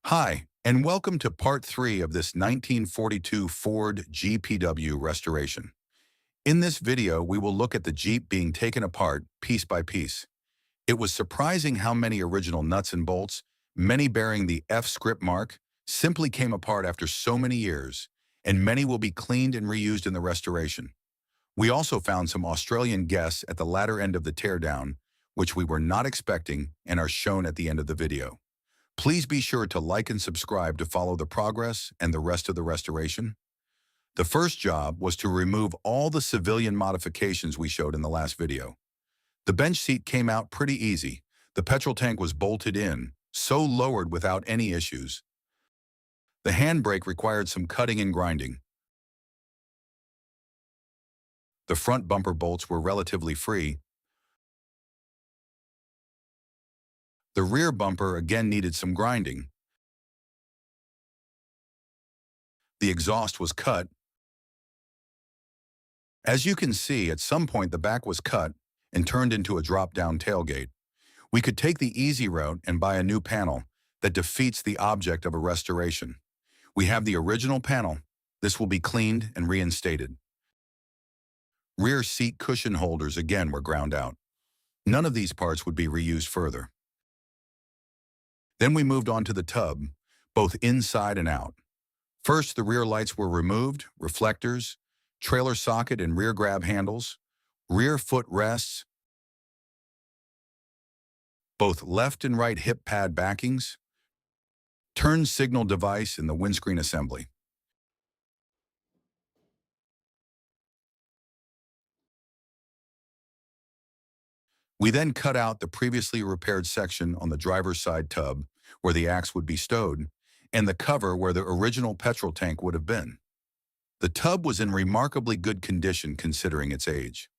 Hi, and welcome to part 3 of this 1942 Ford GPW restoration. In this video, we will look at the Jeep being taken apart piece by piece. It was surprising how many original nuts and bolts, many bearing the F script mark, simply came apart after so many years, and many will be cleaned and reused in the restoration. We also found some Australian guests at the latter end of the teardown, which we were not expecting and are shown at the end of the video. Please be sure to like and subscribe to follow the progress and the rest of the restoration. The first job was to remove all the civilian modifications we showed in the last video. The bench seat came out pretty easy. The petrol tank was bolted in, so lowered without any issues. The handbrake required some cutting and grinding. The front bumper bolts were relatively free. The rear bumper again needed some grinding. The exhaust was cut. As you can see, at some point the back was cut and turned into a drop-down tailgate. We could take the easy route and buy a new panel that defeats the object of a restoration. We have the original panel. This will be cleaned and reinstated. Rear seat cushion holders again were ground out. None of these parts would be reused further. Then we moved on to the tub, both inside and out. First, the rear lights were removed, reflectors, trailer socket and rear grab handles, rear foot rests, both left and right hip pad backings, turn signal device in the windscreen assembly. We then cut out the previously repaired section on the driver's side tub where the axe would be stowed and the cover where the original petrol tank would have been. The tub was in remarkably good condition considering its age.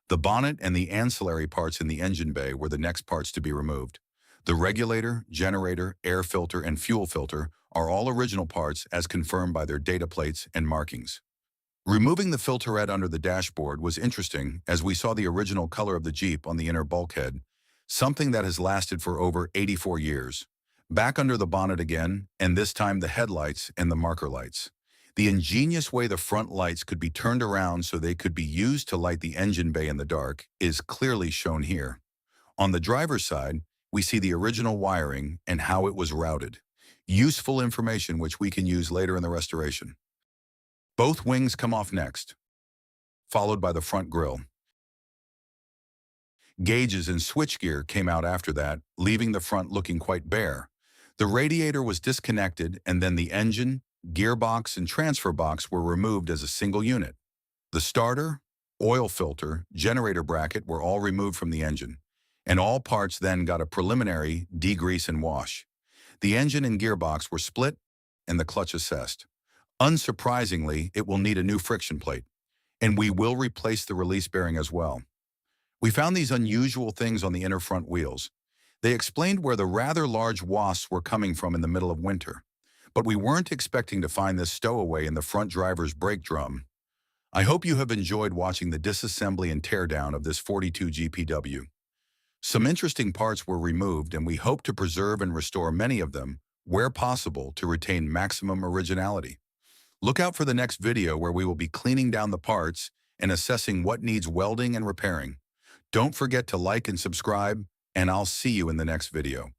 The bonnet and the ancillary parts in the engine bay were the next parts to be removed. The regulator, generator, air filter, and fuel filter are all original parts as confirmed by their data plates and markings. Removing the filterette under the dashboard was interesting as we saw the original color of the Jeep on the inner bulkhead, something that has lasted for over 84 years. Back under the bonnet again, and this time the headlights and the marker lights. The ingenious way the front lights could be turned around so they could be used to light the engine bay in the dark is clearly shown here. On the driver's side, we see the original wiring and how it was routed. Useful information which we can use later in the restoration. Both wings come off next, followed by the front grille. Gauges and switchgear came out after that, leaving the front looking quite bare. The radiator was disconnected and then the engine, gearbox, and transfer box were removed as a single unit. The starter, oil filter, generator bracket were all removed from the engine, and all parts then got a preliminary degrease and wash. The engine and gearbox were split and the clutch assessed. Unsurprisingly, it will need a new friction plate, and we will replace the release bearing as well. We found these unusual things on the inner front wheels. They explained where the rather large wasps were coming from in the middle of winter, but we weren't expecting to find this stowaway in the front driver's brake drum. I hope you have enjoyed watching the disassembly and teardown of this 42 GPW. Some interesting parts were removed, and we hope to preserve and restore many of them, where possible, to retain maximum originality. Look out for the next video where we will be cleaning down the parts and assessing what needs welding and repairing. Don't forget to like and subscribe, and I'll see you in the next video.